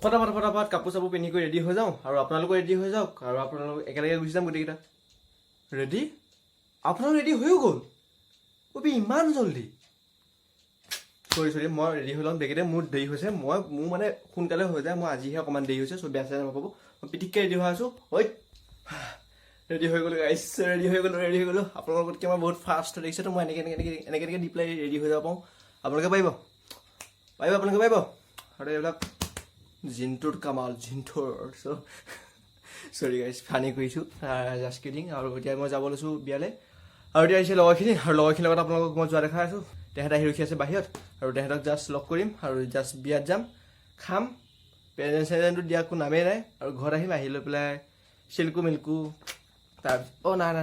ফটাফট কাপোৰ চাপোৰ পিন্ধি কৰি ৰেডি হৈ যাওঁ আৰু আপোনালোকো ৰেডি হৈ যাওক আৰু আপোনালোক একেলগে গুচি যাম গোটেইকেইটা ৰেডি আপোনালোক ৰেডি হৈও গ'ল অবি ইমান জল্দি সৰি মই ৰেডি হৈ লওঁ বেগেতে মোৰ দেৰি হৈছে মোৰ মানে সোনকালে হৈ যায় মই আজিহে অকণমান দেৰি হৈছে চব বেয়া চেয়া নাপাব মই পিটিককৈ ৰেডি হৈ আছোঁ ঐ ৰেডি হৈ গ'লোঁ গাইছ ৰেডি হৈ গ'লোঁ আপোনালোকতকৈ মই বহুত ফাষ্ট দেখিছে তো মই এনেকৈ দি পেলাই ৰেডি হৈ যাব পাৰোঁ আপোনালোকে পাৰিব আপোনালোকে পাৰিব আৰু এইবিলাক জিন্টুৰ কামাল জিন্টুৰ চৰি গাইছ ফানি কৰিছোঁ জাষ্ট কিডিং আৰু এতিয়া মই যাব লৈছোঁ বিয়ালৈ আৰু এতিয়া আহিছে লগৰখিনিৰ লগত আপোনালোকক মই যোৱা দেখা আছোঁ তেহেঁত আহি ৰখি আছে বাহিৰত আৰু তেহেঁতক জাষ্ট লগ কৰিম আৰু জাষ্ট বিয়াত যাম খাম প্ৰেজেণ্ট চেজেণ্টটো দিয়া একো নামেই নাই আৰু ঘৰত আহি লৈ পেলাই চিল্কু মিল্কু তাৰ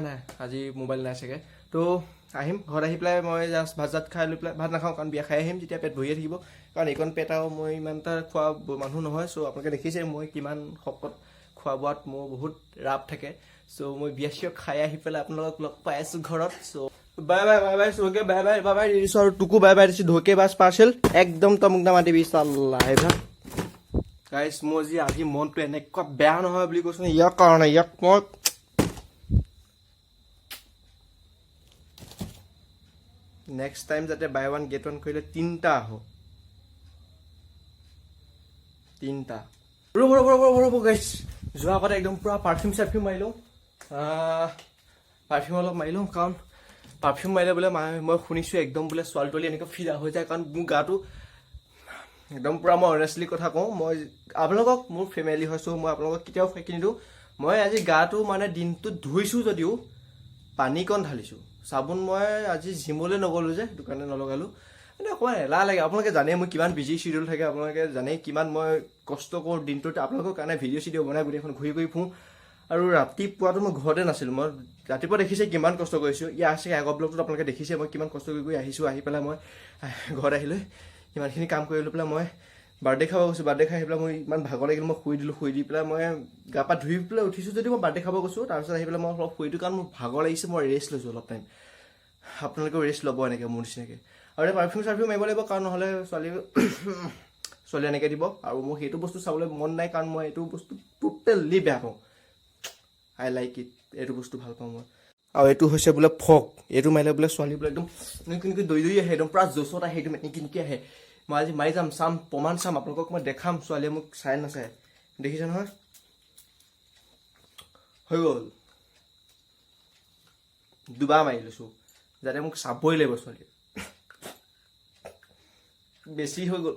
নাই আজি মোবাইল নাই চাগে তো আহিম ঘৰত আহি পেলাই মই জাষ্ট ভাত খাই লৈ পেলাই ভাত নাখাওঁ কাৰণ বিয়া খাই আহিম যেতিয়া পেট ভৰিয়ে থাকিব কাৰণ এইকণ পেট আৰু মই ইমান এটা খোৱা মানুহ নহয় চ' আপোনালোকে দেখিছে মই কিমান শকত খোৱা বোৱাত মোৰ বহুত ৰাপ থাকে চ' মই বিয়া চিয়া খাই আহি পেলাই আপোনালোকক লগ পাই আছোঁ ঘৰত চ' বাই চৌকে বাই দিছোঁ আৰু তোকো বাই দিছোঁ ধোকে বাছ পাৰ্চেল একদম তমুক নামা দিবি চাল্লা এইবিলাক গাইছ মোৰ আজি মনটো এনেকুৱা বেয়া নহয় বুলি কৈছোঁ ইয়াৰ কাৰণে ইয়াক মই নেক্সট টাইম যাতে বাই ওৱান গেট ওৱান কৰিলে 3টা আহোঁ 3টা ৰ'ব গাইছ যোৱা আগতে একদম পূৰা পাৰফিউম মাৰি লওঁ পাৰফিউম অলপ মাৰি লওঁ কাৰণ পাৰফিউম মাৰিলে বোলে মই শুনিছোঁ একদম বোলে ছোৱালী তোৱালী এনেকৈ ফিল হৈ যায় কাৰণ মোৰ গাটো একদম পূৰা মই অনেষ্টলি কথা কওঁ মই আপোনালোকক মোৰ ফেমিলি হৈছোঁ মই আপোনালোকক কেতিয়াও ফাঁকি নিদিওঁ মই আজি গাটো মানে দিনটোত ধুইছোঁ যদিও পানীকণ ঢালিছোঁ চাবোন মই আজি জিমলৈ নগ'লোঁ যে সেইটো কাৰণে নলগালোঁ মানে অকণমান এলাহ লাগে আপোনালোকে জানে মই কিমান বিজি চিডিউল থাকে আপোনালোকে জানে কিমান মই কষ্ট কৰোঁ দিনটোত আপোনালোকৰ কাৰণে ভিডিঅ' চিডিঅ' বনাই গোটেইখন ঘূৰি ফুৰোঁ আৰু ৰাতিপুৱাটো মই ঘৰতে নাছিলোঁ মই ৰাতিপুৱা দেখিছে কিমান কষ্ট কৰিছোঁ ইয়াৰ আছে আগৰ ব্লগটোত আপোনালোকে দেখিছে মই কিমান কষ্ট কৰি আহিছোঁ আহি পেলাই মই ঘৰত আহিলৈ ইমানখিনি কাম কৰি লৈ পেলাই মই বাৰ্থডে খাব গৈছোঁ বাৰ্থডে খাই আহি পেলাই মই ইমান ভাগৰ লাগিল মই শুই দি পেলাই মই গা পা ধুই পেলাই উঠিছোঁ যদি মই বাৰ্থডে খাব গৈছোঁ তাৰপিছত আহি পেলাই মই অলপ শুই দিওঁ কাৰণ মোৰ ভাগৰ লাগিছে মই ৰেষ্ট লৈছোঁ অলপ টাইম আপোনালোকেও ৰেষ্ট ল'ব এনেকৈ মোৰ নিচিনাকৈ আৰু পাৰফিউম মাৰিব লাগিব কাৰণ নহ'লে ছোৱালী এনেকৈ দিব আৰু মোৰ সেইটো বস্তু চাবলৈ মন নাই কাৰণ মই এইটো বস্তু টোটেলি বেয়া পাওঁ আই লাইক ইট এইটো বস্তু ভাল পাওঁ মই আৰু এইটো হৈছে বোলে ফক এইটো মাৰিলে বোলে ছোৱালী বোলে একদম নিকি দৈ আহে একদম পূৰা জোচত আহে একদম নিকি আহে মই আজি মাৰি যাম চাম প্ৰমাণ চাম আপোনালোকক মই দেখাম ছোৱালীয়ে মোক চাই নাচায় দেখিছে নহয় হৈ গ'ল দুবাৰ মাৰি লৈছোঁ যাতে মোক চাবই লাগিব ছোৱালীয়ে বেছি হৈ গ'ল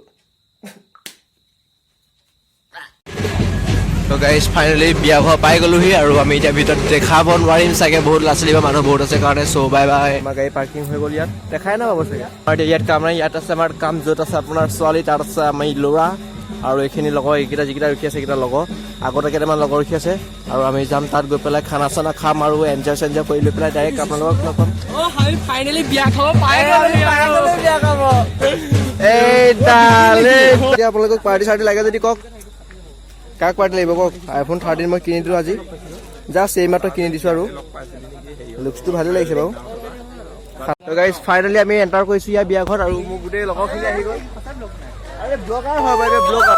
তো গাইজ ফাইনেলি বিয়া ঘৰ পাই গ'লোহি আৰু আমি এতিয়া ভিতৰত দেখাব নোৱাৰিম চাগে বহুত ল'ৰা ছোৱালী বা মানুহ বহুত আছে কাৰণে চ' বাই আমাৰ গাড়ী পাৰ্কিং হৈ গ'ল ইয়াত দেখাই নাপাব চাগে আমাৰ ইয়াত কাম নাই ইয়াত আছে আমাৰ কাম য'ত আছে আপোনাৰ ছোৱালী তাত আছে আমি ল'ৰা আৰু এইখিনি লগৰ এইকেইটা যিকেইটা ৰখি আছে সেইকেইটা লগৰ আগতে কেইটামান লগৰ ৰখি আছে আৰু আমি যাম তাত গৈ পেলাই খানা চানা খাম আৰু এনজয় কৰি লৈ পেলাই ডাইৰেক্ট আপোনালোকক লগ পাম ফাইনেলি বিয়া খাব পাই আপোনালোকক পাৰ্টি চাৰ্টি লাগে যদি কওক কাক পাৰ্টি লাগিব কওক আইফোন 13 মই কিনি দিলোঁ আজি জাষ্ট এইমাত্ৰ কিনি দিছোঁ আৰু লুকছটো ভালেই লাগিছে বাৰু তো গাইজ ফাইনেলি আমি এণ্টাৰ কৰিছোঁ ইয়াৰ বিয়া ঘৰত আৰু মোৰ গোটেই লগৰখিনি আহি গ'ল আৰে ব্লগাৰ হয় বাইদেউ ব্লগাৰ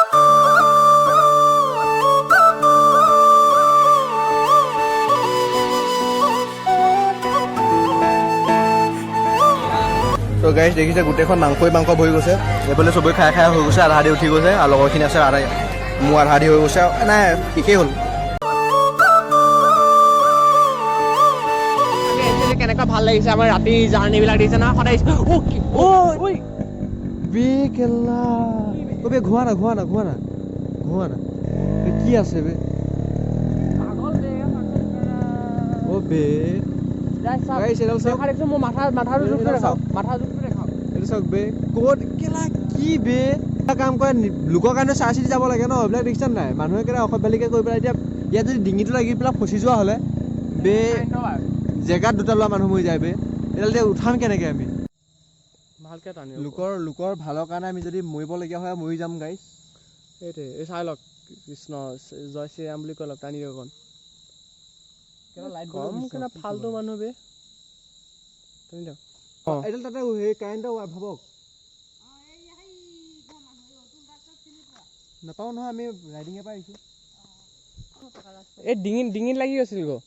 তো গাইজ দেখিছে গোটেইখন মাংস ভৰি গৈছে এইফালে চবেই খাই হৈ গৈছে আধা আধি উঠি গৈছে আৰু লগৰখিনি আছে মোৰ আধা আধি হৈ গৈছে নাই ঠিকেই হ'ল কেনেকুৱা ভাল লাগিছে আমাৰ ৰাতি জাৰ্ণিবিলাক দিছে না সদায় ঘূৰা না কি আছে বে কাম কৰে লোকৰ কাৰণে চাই চিতি যাব লাগে ন এইবিলাক দেখিছা নাই মানুহে কেইটা অসভ্য বালিকে কৰি পেলাই এতিয়া ইয়াত যদি ডিঙিটো লাগি পেলাই ফচি যোৱা হ'লে বে জেগাত দুটা লোৱা মানুহ মৰি যায় বে এতিয়া উঠাম কেনেকে আমি ভালকে টানি লোকৰ ভালৰ কাৰণে আমি যদি মৰিবলগীয়া হয় মৰি যাম গাইছ সেইটোৱে এই চাই লওক কৃষ্ণ জয় শ্ৰীৰাম বুলি কৈ লওক টানি অকণ ফাল্টু মানুহ বে এইডাল তাতে সেই কাৰেণ্টৰ ভাবক নাপাওঁ নহয়, আমি ৰাইডিঙে পৰা আহিছোঁ। এই ডিঙিত লাগি গৈছিল গো।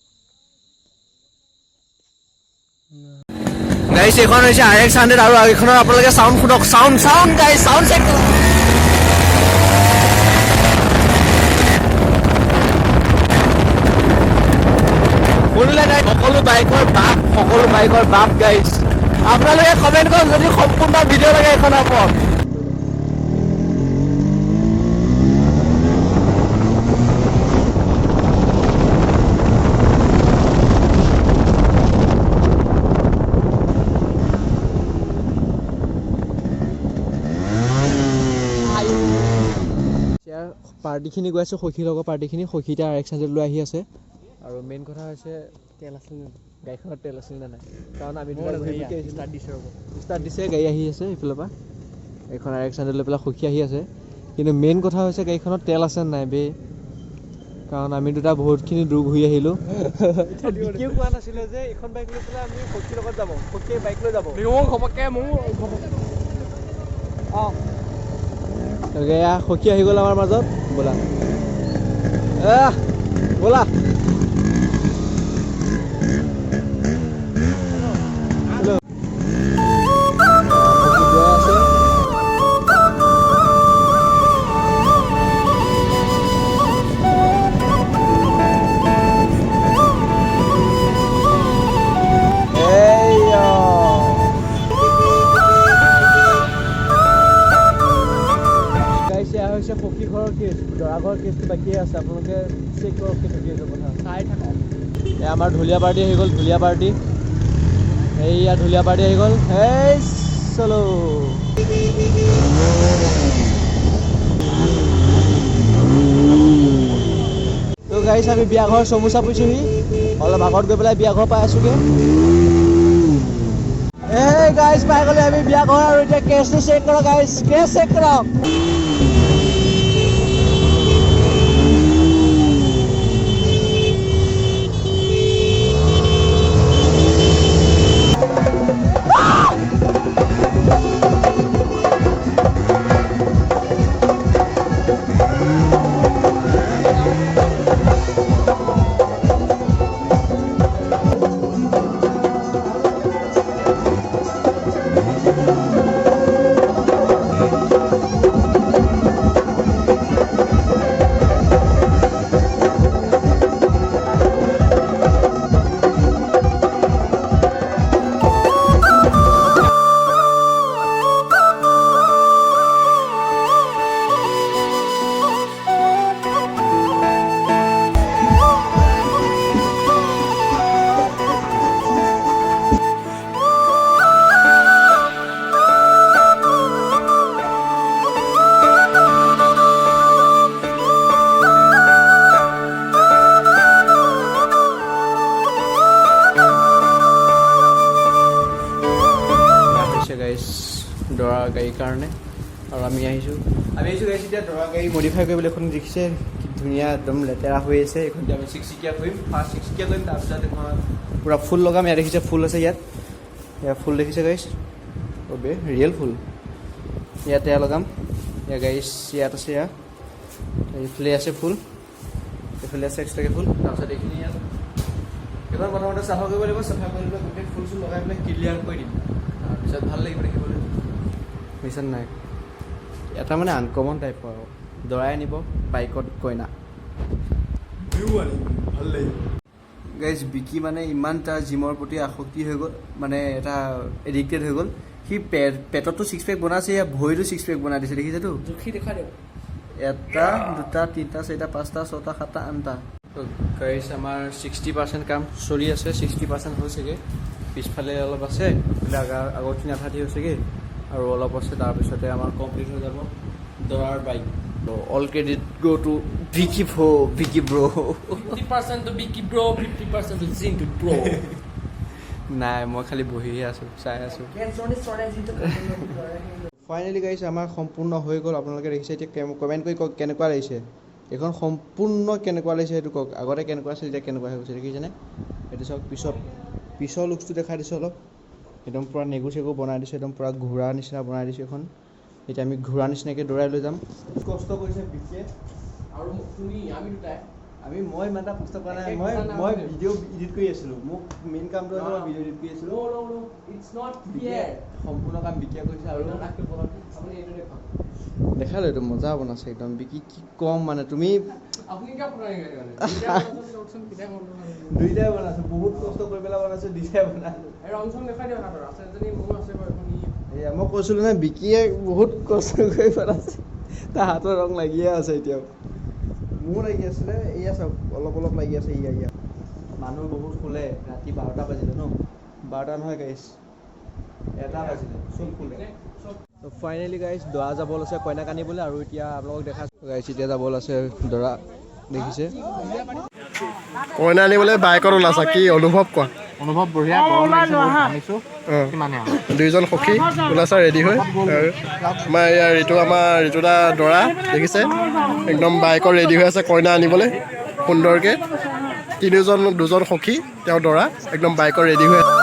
গাইছ এইখন হৈছে RX 100 আৰু এইখনৰ আপোনালোকে চাউণ্ড শুনক। চাউণ্ড গাইছ, চাউণ্ড চেক কৰক। শুনিলে গাইছ, সকলো বাইকৰ বাপ গাইছ। আপোনালোকে কমেণ্ট কৰক যদি সম্পূৰ্ণ ভিডিঅ' লাগে এইখনৰ ওপৰত। পাৰ্টিখিনি গৈ আছোঁ, সখীৰ লগৰ পাৰ্টিখিনি। সখী এতিয়া RX 100 লৈ আহি আছে। আৰু মেইন কথা হৈছে তেল আছিল নে গাড়ীখনত তেল আছিল নে নাই, কাৰণ আমি ষ্টাৰ্ট দিছে, গাড়ী আহি আছে এইফালৰ পৰা। এইখন RX 100 লৈ পেলাই সখী আহি আছে। কিন্তু মেইন কথা হৈছে গাড়ীখনত তেল আছে নাই বে, কাৰণ আমি দুটা বহুতখিনি দূৰ ঘূৰি আহিলোঁ। বিকিও কোৱা নাছিলে যে এইখন বাইক লৈ পেলাই আমি সখীৰ লগত যাব, সখীয়ে বাইক লৈ যাব। অঁ এয়া সখী আহি গ'ল আমাৰ মাজত। ব'লা ব'লা। সখী ঘৰৰ কেছ, দৰা ঘৰৰ কেছটো বাকীয়ে আছে, আপোনালোকে চেক কৰক কেনেকৈ এইটো কথা চাই থাকক। এয়া আমাৰ ঢুলীয়া পাৰ্টি আহি গ'ল, ঢুলীয়া পাৰ্টি। এইয়া ঢুলীয়া পাৰ্টি আহি গ'ল। এই চলো তো গাইছ, আমি বিয়া ঘৰ চমুচা পুইছোহি। অলপ আগত গৈ পেলাই বিয়া ঘৰ পাই আছোগে। এই গাইছ পাই গ'লে আমি বিয়া ঘৰ। আৰু এতিয়া কেছটো চেক কৰক গাইছ, কেছ চেক কৰক। দৰা গাড়ীৰ কাৰণে। আৰু আমি আহিছোঁ গাইছোঁ এতিয়া দৰা গাড়ী মডিফাই কৰিবলৈ। এখন দেখিছে কি ধুনীয়া, একদম লেতেৰা হৈ আছে। এইখন আমি 6 চকীয়া কৰিম, ফাৰ্ষ্ট 6 চকীয়া কৰিম। তাৰপিছত এখন পূৰা ফুল লগাম। ইয়াত দেখিছে ফুল আছে, ইয়াত ফুল দেখিছে গাইছ, অবে ৰিয়েল ফুল। ইয়াত এয়া লগাম, এয়া গাইছ ইয়াত আছে, এয়া এইফালে আছে ফুল, এইফালে আছে এক্সট্ৰাকৈ ফুল। তাৰপিছত এইখিনি ইয়াত এইখন প্ৰথমতে চাফা কৰিব লাগিব। চাফা কৰি পেলাই গোটেই ফুল চুল লগাই পেলাই ক্লিয়াৰ কৰি দিম। তাৰপিছত ভাল লাগিব দেখিবলৈ, বুজিছে নাই? এটা মানে আনকমন টাইপৰ আৰু দৰাই আনিব বাইকত কইনা, ভাল লাগিব গাইজ। বিকি মানে ইমান তাৰ জিমৰ প্ৰতি আসক্তি হৈ গ'ল, মানে এটা এডিক্টেড হৈ গ'ল। সি পেটতো 6 পেক বনাইছে, ইয়াৰ ভৰিতো 6 পেক বনাই দিছে, দেখিছেতো? জুখি দেখা দিয়ক, 1, 2, 3, 4, 5, 6, 7, 8টা। গাইজ আমাৰ 60% কাম চলি আছে, 60% হৈছেগৈ। পিছফালে অলপ আছে, আগৰখিনি আধাটি হৈছেগৈ, আৰু অলপ আছে। তাৰপিছতে আমাৰ কমপ্লিট হৈ যাব দৰাৰ bike. All credit go to Vicky bro'. 50% to Vicky bro, 50% to Zintu bro. নাই, মই খালি বহিহে আছোঁ, চাই আছোঁ। ফাইনেলি গাইছ আমাৰ সম্পূৰ্ণ হৈ গ'ল। আপোনালোকে দেখিছে, এতিয়া কমেণ্ট কৰি কওক কেনেকুৱা লাগিছে এইখন, সম্পূৰ্ণ কেনেকুৱা লাগিছে সেইটো কওক। আগতে কেনেকুৱা আছিল, এতিয়া কেনেকুৱা হৈ গৈছে দেখিছেনে? এইটো চাওক, পিছৰ লুকছটো দেখাই দিছোঁ অলপ। একদম পূৰা নেগু চেগু বনাই দিছোঁ, একদম পূৰা ঘোঁৰা নিচিনা বনাই দিছোঁ এখন। এতিয়া আমি ঘূৰা নিচিনাকৈ দৌৰাই লৈ যাম। কষ্ট কৰিছে বিকিয়ে আৰু তুমি আমি দুটাই মই ইমান এটা কষ্ট কৰা নাই। মই ভিডিঅ' এডিট কৰি আছিলোঁ। মোক মেইন কামটো হৈছে মই ভিডিঅ' এডিট কৰি আছিলোঁ। ইটছ নট ফেয়াৰ সম্পূৰ্ণ কাম বিকিয়ে কৰিছে। আৰু আপুনি এইটো দেখক দেখালোঁ এইটো মজা বনাইছে একদম বিকি। কি ক'ম মানে তুমি আপুনি কিয় বনাই দুইটাই বনাইছোঁ। বহুত কষ্ট কৰি পেলাই বনাইছোঁ। দুইটাই বনাইছোঁ। ৰং চং দেখাই দিয়ক আৰু আছে যদি মোৰো আছে বাৰু এখন এয়া মই কৈছিলোঁ নহয় বিকিয়ে বহুত কষ্ট কৰি পেলাইছে। তাৰ হাতৰ ৰং লাগিয়ে আছে এতিয়াও। মোৰো লাগি আছিলে। এয়া চাওক অলপ অলপ লাগি আছে। ইয়া মানুহ বহুত শুলে। ৰাতি 12টা বাজিলে ন? 12টা নহয় গাইছ, 1টা বাজিলে। চব শুলে। ফাইনেলি গাইছ দৰা যাব লৈছে কইনাক আনিবলৈ। আৰু এতিয়া আপোনালোকক দেখাইছোঁ গাইছ এতিয়া যাব লৈছে দৰা। দেখিছে কইনা আনিবলৈ বাইকত ওলাইছা, কি অনুভৱ কোৱা? অনুভৱ বঢ়িয়া। গৰম লাগিছে বহুত ঘামিছোঁ কিমানে আৰু দুইজন সখী ওলাইছা ৰেডি হৈ। আৰু আমাৰ ইয়াৰ ঋতু দা দৰা দেখিছে একদম বাইকত ৰেডি হৈ আছে কইনা আনিবলৈ সুন্দৰকৈ। দুজন সখী তেওঁ দৰা একদম বাইকত ৰেডি হৈ আছে।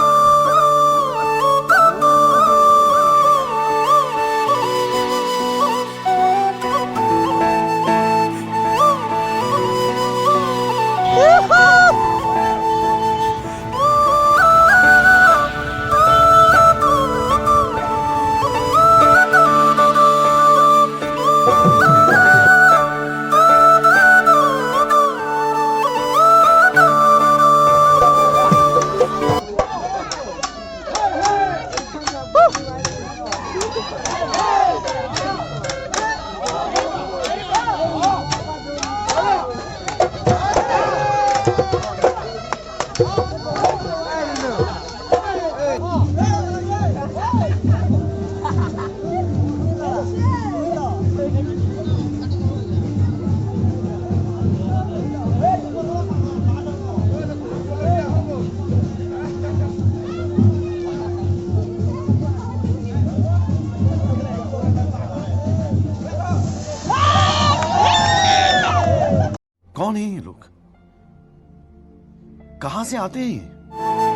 कौन है ये लोग? कहां से आते हैं ये?